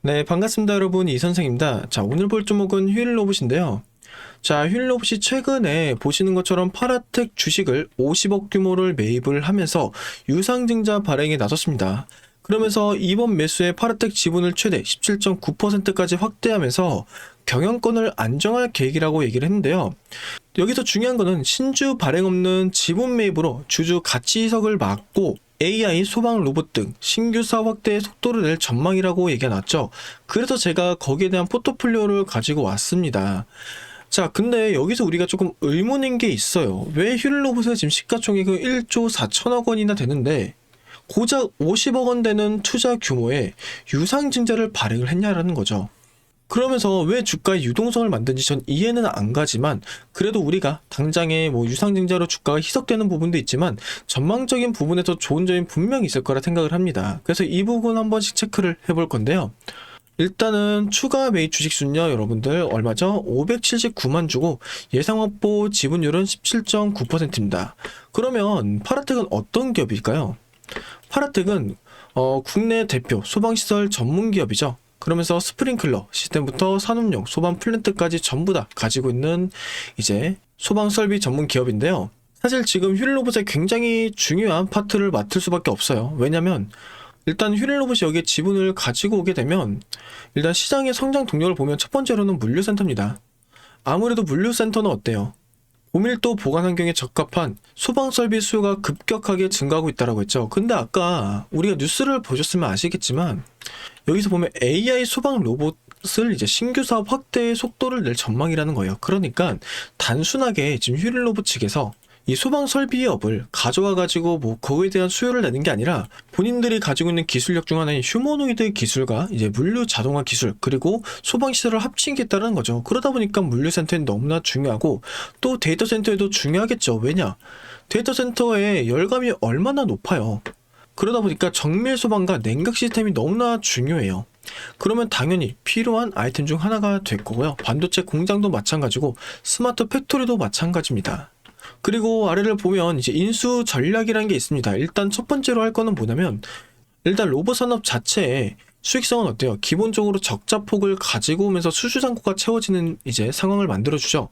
네, 반갑습니다, 여러분. 이선생입니다. 자, 오늘 볼 종목은 휴일 로봇인데요. 자, 휴일 로봇이 최근에 보시는 것처럼 파라텍 주식을 50억 규모를 매입을 하면서 유상증자 발행에 나섰습니다. 그러면서 이번 매수에 파라텍 지분을 최대 17.9%까지 확대하면서 경영권을 안정할 계획이라고 얘기를 했는데요. 여기서 중요한 거는 신주 발행 없는 지분 매입으로 주주 가치 이석을 막고 AI, 소방 로봇 등 신규 사업 확대의 속도를 낼 전망이라고 얘기가 났죠. 그래서 제가 거기에 대한 포트폴리오를 가지고 왔습니다. 자, 근데 여기서 우리가 조금 의문인 게 있어요. 왜 휴일 로봇의 지금 시가총액은 1조 4천억 원이나 되는데 고작 50억 원 되는 투자 규모의 유상증자를 발행을 했냐라는 거죠. 그러면서 왜 주가의 유동성을 만든지 전 이해는 안 가지만 그래도 우리가 당장에 유상증자로 주가가 희석되는 부분도 있지만 전망적인 부분에서 좋은 점이 분명히 있을 거라 생각을 합니다. 그래서 이 부분 한 번씩 체크를 해볼 건데요. 일단은 추가 매입 주식수는요, 여러분들 얼마죠? 579만 주고 예상 확보 지분율은 17.9%입니다. 그러면 파라텍은 어떤 기업일까요? 파라텍은 국내 대표 소방시설 전문 기업이죠. 그러면서 스프링클러 시스템부터 산업용 소방 플랜트까지 전부 다 가지고 있는 이제 소방 설비 전문 기업인데요. 사실 지금 휴일 로봇의 굉장히 중요한 파트를 맡을 수밖에 없어요. 왜냐면 일단 휴일 로봇이 여기에 지분을 가지고 오게 되면 일단 시장의 성장 동력을 보면 첫 번째로는 물류센터입니다. 아무래도 물류센터는 어때요? 고밀도 보관 환경에 적합한 소방 설비 수요가 급격하게 증가하고 있다고 했죠. 근데 아까 우리가 뉴스를 보셨으면 아시겠지만 여기서 보면 AI 소방 로봇을 이제 신규 사업 확대의 속도를 낼 전망이라는 거예요. 그러니까 단순하게 지금 휴일 로봇 측에서 이 소방 설비업을 가져와가지고 그거에 대한 수요를 내는 게 아니라 본인들이 가지고 있는 기술력 중 하나인 휴머노이드 기술과 이제 물류 자동화 기술 그리고 소방 시설을 합치겠다는 거죠. 그러다 보니까 물류센터는 너무나 중요하고 또 데이터 센터에도 중요하겠죠. 왜냐? 데이터 센터의 열감이 얼마나 높아요. 그러다 보니까 정밀 소방과 냉각 시스템이 너무나 중요해요. 그러면 당연히 필요한 아이템 중 하나가 될 거고요. 반도체 공장도 마찬가지고 스마트 팩토리도 마찬가지입니다. 그리고 아래를 보면 이제 인수 전략이라는 게 있습니다. 일단 첫 번째로 할 거는 뭐냐면 일단 로봇 산업 자체의 수익성은 어때요? 기본적으로 적자폭을 가지고 오면서 수주 잔고가 채워지는 이제 상황을 만들어주죠.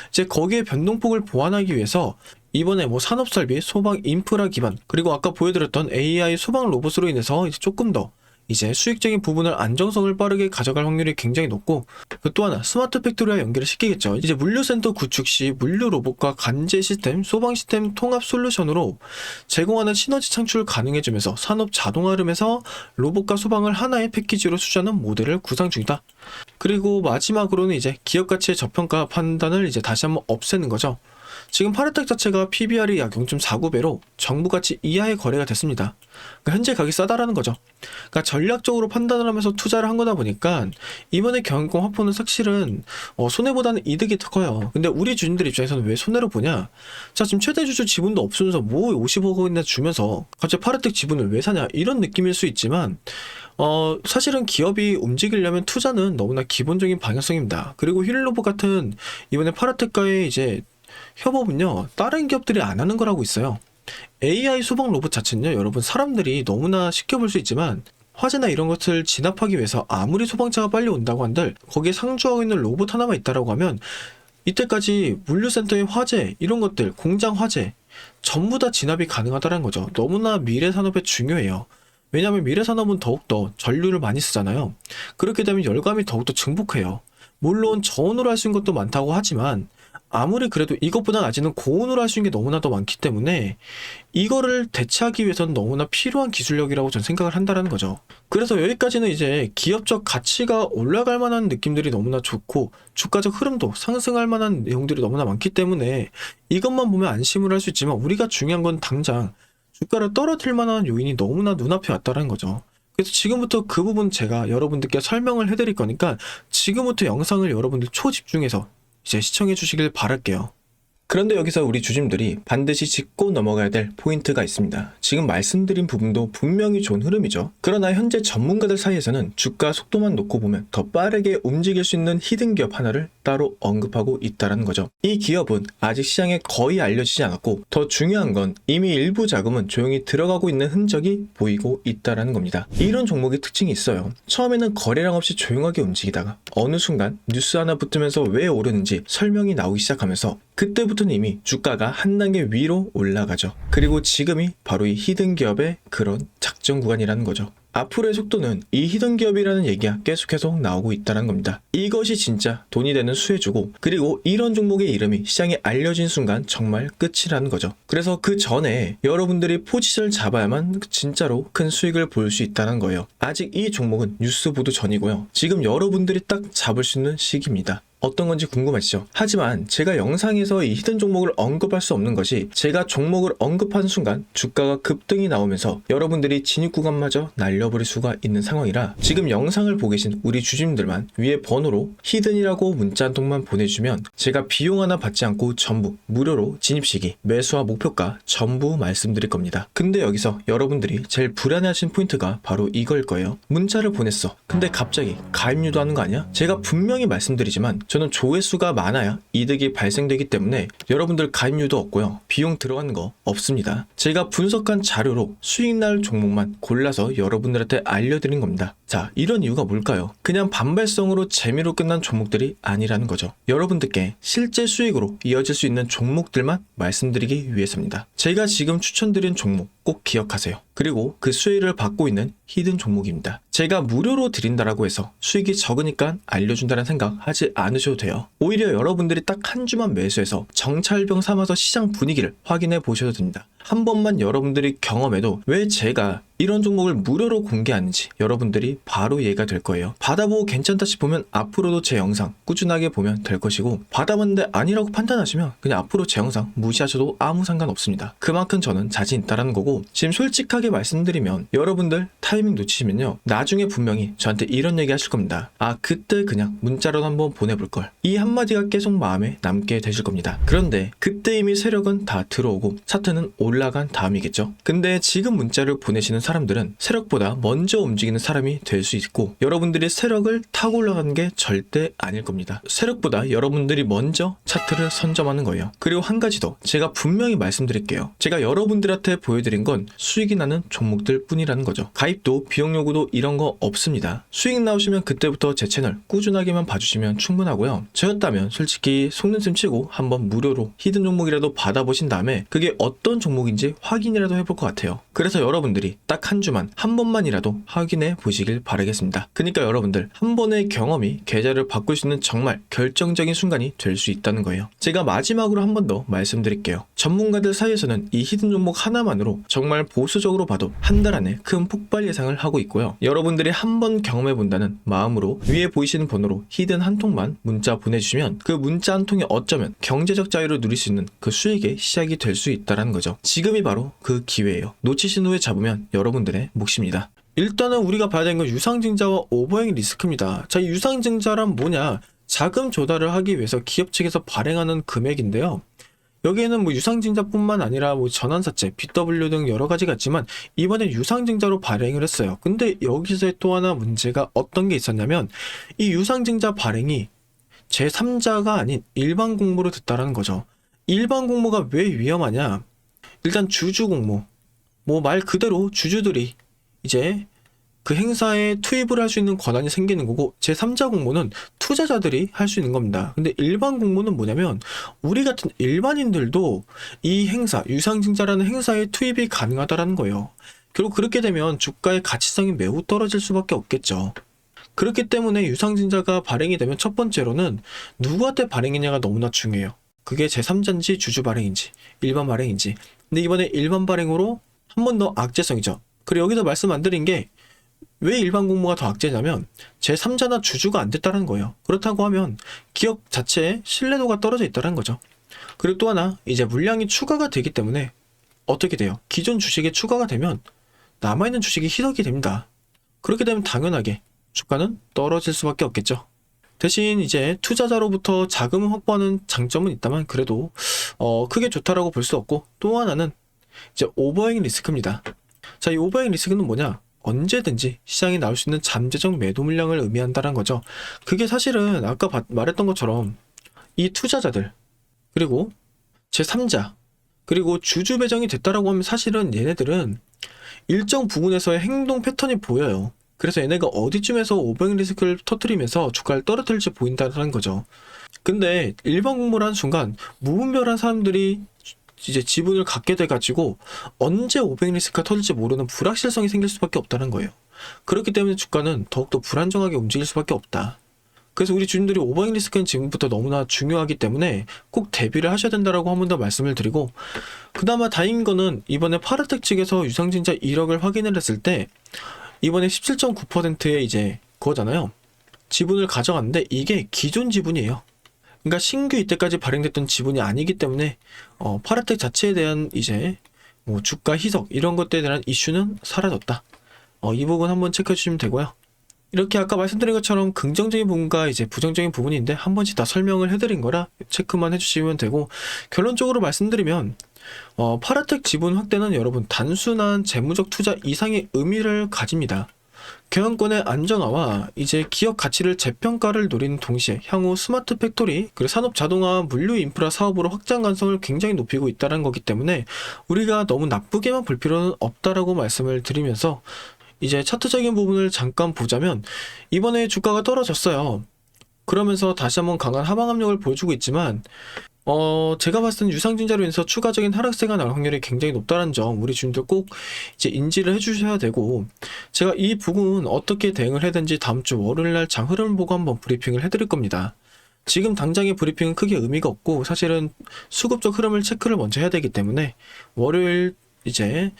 이제 거기에 변동폭을 보완하기 위해서 이번에 산업 설비, 소방 인프라 기반, 그리고 아까 보여드렸던 AI 소방 로봇으로 인해서 이제 조금 더 이제 수익적인 부분을 안정성을 빠르게 가져갈 확률이 굉장히 높고 또 하나 스마트 팩토리와 연결을 시키겠죠. 이제 물류센터 구축 시 물류 로봇과 관제 시스템, 소방 시스템 통합 솔루션으로 제공하는 시너지 창출을 가능해주면서 산업 자동화 흐름에서 로봇과 소방을 하나의 패키지로 수주하는 모델을 구상 중이다. 그리고 마지막으로는 이제 기업 가치의 저평가 판단을 이제 다시 한번 없애는 거죠. 지금 파라텍 자체가 PBR이 약 0.49배로 정부 가치 이하의 거래가 됐습니다. 그러니까 현재 가격이 싸다라는 거죠. 그러니까 전략적으로 판단을 하면서 투자를 한 거다 보니까 이번에 경영권 확보는 사실은 손해보다는 이득이 더 커요. 근데 우리 주주들 입장에서는 왜 손해를 보냐? 자, 지금 최대 주주 지분도 없으면서 50억 원이나 주면서 갑자기 파라텍 지분을 왜 사냐? 이런 느낌일 수 있지만 사실은 기업이 움직이려면 투자는 너무나 기본적인 방향성입니다. 그리고 힐로브 같은 이번에 파라텍과의 이제 협업은요, 다른 기업들이 안 하는 거라고 있어요. AI 소방 로봇 자체는요, 여러분 사람들이 너무나 쉽게 볼 수 있지만 화재나 이런 것을 진압하기 위해서 아무리 소방차가 빨리 온다고 한들 거기에 상주하고 있는 로봇 하나만 있다라고 하면 이때까지 물류센터의 화재 이런 것들 공장 화재 전부 다 진압이 가능하다는 거죠. 너무나 미래 산업에 중요해요. 왜냐하면 미래 산업은 더욱더 전류를 많이 쓰잖아요. 그렇게 되면 열감이 더욱더 증폭해요. 물론 저온으로 할 수 있는 것도 많다고 하지만 아무리 그래도 이것보다 아직은 고온으로 할 수 있는 게 너무나 더 많기 때문에 이거를 대체하기 위해서는 너무나 필요한 기술력이라고 저는 생각을 한다는 거죠. 그래서 여기까지는 이제 기업적 가치가 올라갈 만한 느낌들이 너무나 좋고 주가적 흐름도 상승할 만한 내용들이 너무나 많기 때문에 이것만 보면 안심을 할 수 있지만 우리가 중요한 건 당장 주가를 떨어뜨릴 만한 요인이 너무나 눈앞에 왔다는 거죠. 그래서 지금부터 그 부분 제가 여러분들께 설명을 해드릴 거니까 지금부터 영상을 여러분들 초집중해서 이제 시청해 주시길 바랄게요. 그런데 여기서 우리 주주님들이 반드시 짚고 넘어가야 될 포인트가 있습니다. 지금 말씀드린 부분도 분명히 좋은 흐름이죠. 그러나 현재 전문가들 사이에서는 주가 속도만 놓고 보면 더 빠르게 움직일 수 있는 히든 기업 하나를 따로 언급하고 있다는 거죠. 이 기업은 아직 시장에 거의 알려지지 않았고 더 중요한 건 이미 일부 자금은 조용히 들어가고 있는 흔적이 보이고 있다는 겁니다. 이런 종목의 특징이 있어요. 처음에는 거래량 없이 조용하게 움직이다가 어느 순간 뉴스 하나 붙으면서 왜 오르는지 설명이 나오기 시작하면서 그때부터는 이미 주가가 한 단계 위로 올라가죠. 그리고 지금이 바로 이 히든 기업의 그런 작전 구간이라는 거죠. 앞으로의 속도는 이 히든 기업이라는 얘기가 계속해서 나오고 있다는 겁니다. 이것이 진짜 돈이 되는 수혜주고, 그리고 이런 종목의 이름이 시장에 알려진 순간 정말 끝이라는 거죠. 그래서 그 전에 여러분들이 포지션을 잡아야만 진짜로 큰 수익을 볼 수 있다는 거예요. 아직 이 종목은 뉴스 보도 전이고요. 지금 여러분들이 딱 잡을 수 있는 시기입니다. 어떤 건지 궁금하시죠? 하지만 제가 영상에서 이 히든 종목을 언급할 수 없는 것이, 제가 종목을 언급하는 순간 주가가 급등이 나오면서 여러분들이 진입 구간마저 날려버릴 수가 있는 상황이라, 지금 영상을 보고 계신 우리 주주님들만 위에 번호로 히든이라고 문자 한 통만 보내주면 제가 비용 하나 받지 않고 전부 무료로 진입 시기, 매수와 목표가 전부 말씀드릴 겁니다. 근데 여기서 여러분들이 제일 불안해하신 포인트가 바로 이걸 거예요. 문자를 보냈어. 근데 갑자기 가입 유도하는 거 아니야? 제가 분명히 말씀드리지만 저는 조회수가 많아야 이득이 발생되기 때문에 여러분들 가입료도 없고요. 비용 들어가는 거 없습니다. 제가 분석한 자료로 수익 날 종목만 골라서 여러분들한테 알려드린 겁니다. 자, 이런 이유가 뭘까요? 그냥 반발성으로 재미로 끝난 종목들이 아니라는 거죠. 여러분들께 실제 수익으로 이어질 수 있는 종목들만 말씀드리기 위해서입니다. 제가 지금 추천드린 종목 꼭 기억하세요. 그리고 그 수혜를 받고 있는 히든 종목입니다. 제가 무료로 드린다라고 해서 수익이 적으니까 알려준다는 생각 하지 않으셔도 돼요. 오히려 여러분들이 딱 한 주만 매수해서 정찰병 삼아서 시장 분위기를 확인해 보셔도 됩니다. 한 번만 여러분들이 경험해도 왜 제가 이런 종목을 무료로 공개하는지 여러분들이 바로 이해가 될 거예요. 받아보고 괜찮다 싶으면 앞으로도 제 영상 꾸준하게 보면 될 것이고, 받아봤는데 아니라고 판단하시면 그냥 앞으로 제 영상 무시하셔도 아무 상관없습니다. 그만큼 저는 자신 있다라는 거고, 지금 솔직하게 말씀드리면 여러분들 타이밍 놓치시면요, 나중에 분명히 저한테 이런 얘기 하실 겁니다. 아, 그때 그냥 문자로 한번 보내볼걸. 이 한마디가 계속 마음에 남게 되실 겁니다. 그런데 그때 이미 세력은 다 들어오고 차트는 올라간 다음이겠죠. 근데 지금 문자를 보내시는 사람들은 세력보다 먼저 움직이는 사람이 될 수 있고, 여러분들이 세력을 타고 올라가는 게 절대 아닐 겁니다. 세력보다 여러분들이 먼저 차트를 선점하는 거예요. 그리고 한 가지 더 제가 분명히 말씀드릴게요. 제가 여러분들한테 보여드린 건 수익이 나는 종목들 뿐이라는 거죠. 가입도 비용 요구도 이런 거 없습니다. 수익 나오시면 그때부터 제 채널 꾸준하게만 봐주시면 충분하고요. 저였다면 솔직히 속는셈 치고 한번 무료로 히든 종목이라도 받아보신 다음에 그게 어떤 종목인지 확인이라도 해볼 것 같아요. 그래서 여러분들이 딱 한 주만 한 번만이라도 확인해 보시길 바라겠습니다. 그러니까 여러분들 한 번의 경험이 계좌를 바꿀 수 있는 정말 결정적인 순간이 될 수 있다는 거예요. 제가 마지막으로 한 번 더 말씀드릴게요. 전문가들 사이에서는 이 히든 종목 하나만으로 정말 보수적으로 봐도 한 달 안에 큰 폭발 예상을 하고 있고요. 여러분들이 한 번 경험해 본다는 마음으로 위에 보이시는 번호로 히든 한 통만 문자 보내주시면 그 문자 한 통이 어쩌면 경제적 자유를 누릴 수 있는 그 수익의 시작이 될 수 있다는 거죠. 지금이 바로 그 기회예요. 놓치신 후에 잡으면 여러분들의 몫입니다. 일단은 우리가 봐야 되는 건 유상증자와 오버행 리스크입니다. 자, 이 유상증자란 뭐냐? 자금 조달을 하기 위해서 기업 측에서 발행하는 금액인데요. 여기에는 뭐 유상증자뿐만 아니라 뭐 전환사채, BW 등 여러 가지가 있지만 이번에 유상증자로 발행을 했어요. 근데 여기서 또 하나 문제가 어떤 게 있었냐면, 이 유상증자 발행이 제3자가 아닌 일반 공모로 됐다라는 거죠. 일반 공모가 왜 위험하냐? 일단 주주 공모, 뭐 말 그대로 주주들이 이제 그 행사에 투입을 할 수 있는 권한이 생기는 거고, 제3자 공모는 투자자들이 할 수 있는 겁니다. 근데 일반 공모는 뭐냐면 우리 같은 일반인들도 이 행사, 유상증자라는 행사에 투입이 가능하다라는 거예요. 결국 그렇게 되면 주가의 가치성이 매우 떨어질 수밖에 없겠죠. 그렇기 때문에 유상증자가 발행이 되면 첫 번째로는 누구한테 발행이냐가 너무나 중요해요. 그게 제3자인지 주주 발행인지 일반 발행인지. 근데 이번에 일반 발행으로 한 번 더 악재성이죠. 그리고 여기서 말씀 안 드린 게, 왜 일반 공모가 더 악재냐면 제3자나 주주가 안 됐다는 거예요. 그렇다고 하면 기업 자체의 신뢰도가 떨어져 있다는 거죠. 그리고 또 하나, 이제 물량이 추가가 되기 때문에 어떻게 돼요? 기존 주식에 추가가 되면 남아있는 주식이 희석이 됩니다. 그렇게 되면 당연하게 주가는 떨어질 수밖에 없겠죠. 대신 이제 투자자로부터 자금을 확보하는 장점은 있다만 그래도 크게 좋다라고 볼 수 없고, 또 하나는 이제 오버행 리스크입니다. 자, 이 오버행 리스크는 뭐냐? 언제든지 시장에 나올 수 있는 잠재적 매도 물량을 의미한다는 거죠. 그게 사실은 아까 말했던 것처럼 이 투자자들, 그리고 제3자, 그리고 주주 배정이 됐다라고 하면 사실은 얘네들은 일정 부분에서의 행동 패턴이 보여요. 그래서 얘네가 어디쯤에서 오버행 리스크를 터뜨리면서 주가를 떨어뜨릴지 보인다는 거죠. 근데 일반 공모를 하는 순간 무분별한 사람들이 이제 지분을 갖게 돼가지고 언제 오버행 리스크가 터질지 모르는 불확실성이 생길 수밖에 없다는 거예요. 그렇기 때문에 주가는 더욱더 불안정하게 움직일 수밖에 없다. 그래서 우리 주주들이 오버행 리스크는 지금부터 너무나 중요하기 때문에 꼭 대비를 하셔야 된다라고 한 번 더 말씀을 드리고, 그나마 다행인 거는 이번에 파라텍 측에서 유상증자 1억을 확인을 했을 때 이번에 17.9%의 이제 그거잖아요. 지분을 가져갔는데 이게 기존 지분이에요. 그러니까 신규 이때까지 발행됐던 지분이 아니기 때문에 파라텍 자체에 대한 이제 뭐 주가 희석 이런 것들에 대한 이슈는 사라졌다. 이 부분 한번 체크해 주시면 되고요. 이렇게 아까 말씀드린 것처럼 긍정적인 부분과 이제 부정적인 부분인데 한 번씩 다 설명을 해드린 거라 체크만 해주시면 되고, 결론적으로 말씀드리면 파라텍 지분 확대는 여러분 단순한 재무적 투자 이상의 의미를 가집니다. 경영권의 안정화와 이제 기업 가치를 재평가를 노리는 동시에 향후 스마트 팩토리 그리고 산업 자동화 물류 인프라 사업으로 확장 가능성을 굉장히 높이고 있다는 거기 때문에 우리가 너무 나쁘게만 볼 필요는 없다라고 말씀을 드리면서, 이제 차트적인 부분을 잠깐 보자면 이번에 주가가 떨어졌어요. 그러면서 다시 한번 강한 하방 압력을 보여주고 있지만 제가 봤을 때는 유상증자로 인해서 추가적인 하락세가 날 확률이 굉장히 높다는 점 우리 주인들 꼭 이제 인지를 해주셔야 되고, 제가 이 부분 어떻게 대응을 해야 되는지 다음 주 월요일날 장 흐름을 보고 한번 브리핑을 해드릴 겁니다. 지금 당장의 브리핑은 크게 의미가 없고 사실은 수급적 흐름을 체크를 먼저 해야 되기 때문에 월요일 이제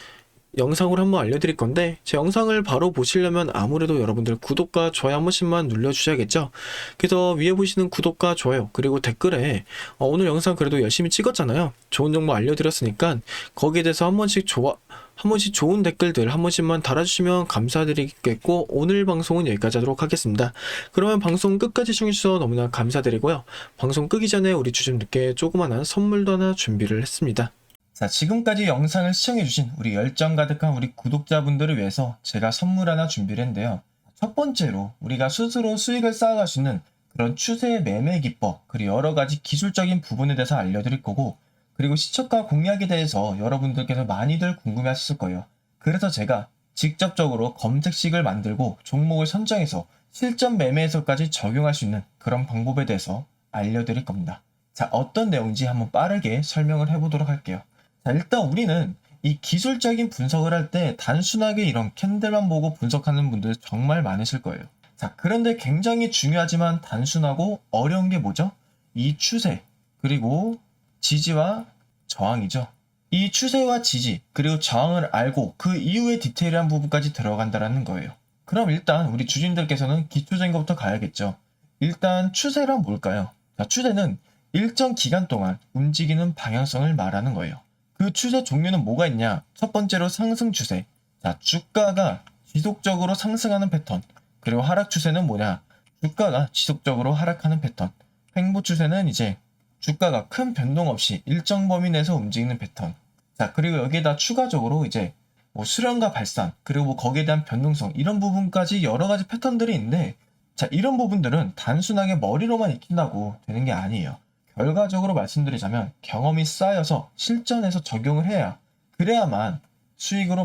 영상으로 한번 알려드릴 건데, 제 영상을 바로 보시려면 아무래도 여러분들 구독과 좋아요 한 번씩만 눌러주셔야겠죠. 그래서 위에 보시는 구독과 좋아요 그리고 댓글에 오늘 영상 그래도 열심히 찍었잖아요, 좋은 정보 알려드렸으니까 거기에 대해서 한 번씩 좋은 댓글들 한 번씩만 달아주시면 감사드리겠고, 오늘 방송은 여기까지 하도록 하겠습니다. 그러면 방송 끝까지 시청해주셔서 너무나 감사드리고요. 방송 끄기 전에 우리 주주님들께 조그마한 선물도 하나 준비를 했습니다. 자, 지금까지 영상을 시청해주신 우리 열정 가득한 우리 구독자분들을 위해서 제가 선물 하나 준비를 했는데요. 첫 번째로 우리가 스스로 수익을 쌓아갈 수 있는 그런 추세의 매매 기법, 그리고 여러 가지 기술적인 부분에 대해서 알려드릴 거고, 그리고 시초가 공략에 대해서 여러분들께서 많이들 궁금해하셨을 거예요. 그래서 제가 직접적으로 검색식을 만들고 종목을 선정해서 실전 매매에서까지 적용할 수 있는 그런 방법에 대해서 알려드릴 겁니다. 자, 어떤 내용인지 한번 빠르게 설명을 해보도록 할게요. 자, 일단 우리는 이 기술적인 분석을 할 때 단순하게 이런 캔들만 보고 분석하는 분들 정말 많으실 거예요. 자, 그런데 굉장히 중요하지만 단순하고 어려운 게 뭐죠? 이 추세, 그리고 지지와 저항이죠. 이 추세와 지지, 그리고 저항을 알고 그 이후의 디테일한 부분까지 들어간다는 거예요. 그럼 일단 우리 주주님들께서는 기초적인 것부터 가야겠죠. 일단 추세란 뭘까요? 자, 추세는 일정 기간 동안 움직이는 방향성을 말하는 거예요. 그 추세 종류는 뭐가 있냐? 첫 번째로 상승 추세. 자, 주가가 지속적으로 상승하는 패턴. 그리고 하락 추세는 뭐냐? 주가가 지속적으로 하락하는 패턴. 횡보 추세는 이제 주가가 큰 변동 없이 일정 범위 내에서 움직이는 패턴. 자, 그리고 여기에다 추가적으로 이제 뭐 수렴과 발산, 그리고 뭐 거기에 대한 변동성, 이런 부분까지 여러 가지 패턴들이 있는데, 자, 이런 부분들은 단순하게 머리로만 익힌다고 되는 게 아니에요. 결과적으로 말씀드리자면 경험이 쌓여서 실전에서 적용을 해야, 그래야만 수익으로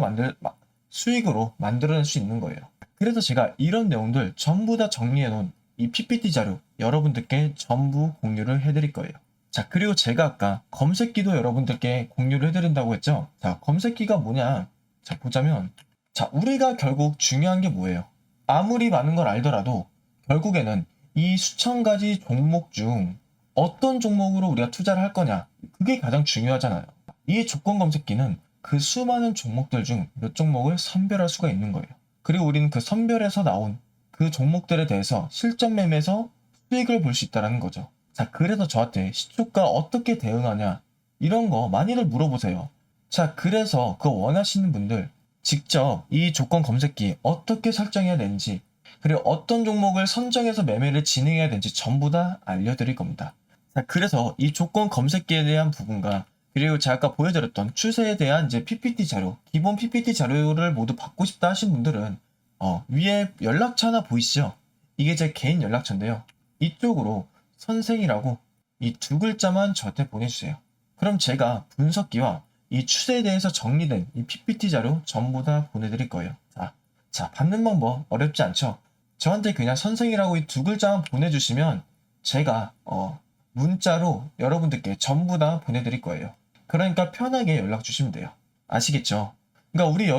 만들어낼 수 있는 거예요. 그래서 제가 이런 내용들 전부 다 정리해 놓은 이 PPT 자료 여러분들께 전부 공유를 해드릴 거예요. 자, 그리고 제가 아까 검색기도 여러분들께 공유를 해드린다고 했죠. 자, 검색기가 뭐냐? 자, 보자면, 자, 우리가 결국 중요한 게 뭐예요? 아무리 많은 걸 알더라도 결국에는 이 수천 가지 종목 중 어떤 종목으로 우리가 투자를 할 거냐, 그게 가장 중요하잖아요. 이 조건 검색기는 그 수많은 종목들 중 몇 종목을 선별할 수가 있는 거예요. 그리고 우리는 그 선별에서 나온 그 종목들에 대해서 실전 매매에서 수익을 볼 수 있다는 거죠. 자, 그래서 저한테 시초가 어떻게 대응하냐, 이런 거 많이들 물어보세요. 자, 그래서 그거 원하시는 분들 직접 이 조건 검색기 어떻게 설정해야 되는지 그리고 어떤 종목을 선정해서 매매를 진행해야 되는지 전부 다 알려드릴 겁니다. 자, 그래서 이 조건 검색기에 대한 부분과 그리고 제가 아까 보여드렸던 추세에 대한 이제 PPT 자료, 기본 PPT 자료를 모두 받고 싶다 하신 분들은 위에 연락처 하나 보이시죠? 이게 제 개인 연락처인데요. 이쪽으로 선생이라고 이 두 글자만 저한테 보내주세요. 그럼 제가 분석기와 이 추세에 대해서 정리된 이 PPT 자료 전부 다 보내드릴 거예요. 자, 받는 방법 어렵지 않죠? 저한테 그냥 선생이라고 이 두 글자만 보내주시면 제가 문자로 여러분들께 전부 다 보내드릴 거예요. 그러니까 편하게 연락 주시면 돼요. 아시겠죠? 그러니까 우리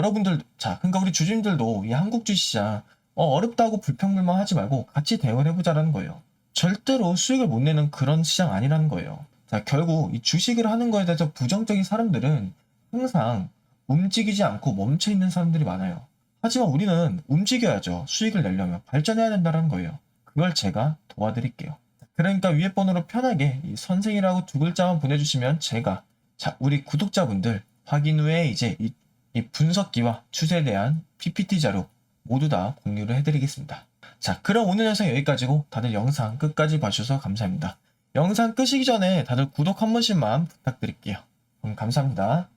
주주님들도 이 한국 주식시장 어렵다고 불평불만 하지 말고 같이 대응을 해보자라는 거예요. 절대로 수익을 못 내는 그런 시장 아니라는 거예요. 자, 결국 이 주식을 하는 거에 대해서 부정적인 사람들은 항상 움직이지 않고 멈춰 있는 사람들이 많아요. 하지만 우리는 움직여야죠. 수익을 내려면 발전해야 된다는 거예요. 그걸 제가 도와드릴게요. 그러니까 위에 번호로 편하게 이 선생이라고 두 글자만 보내주시면 제가 우리 구독자분들 확인 후에 이제 이 분석기와 추세에 대한 PPT 자료 모두 다 공유를 해드리겠습니다. 자, 그럼 오늘 영상 여기까지고 다들 영상 끝까지 봐주셔서 감사합니다. 영상 끄시기 전에 다들 구독 한 번씩만 부탁드릴게요. 그럼 감사합니다.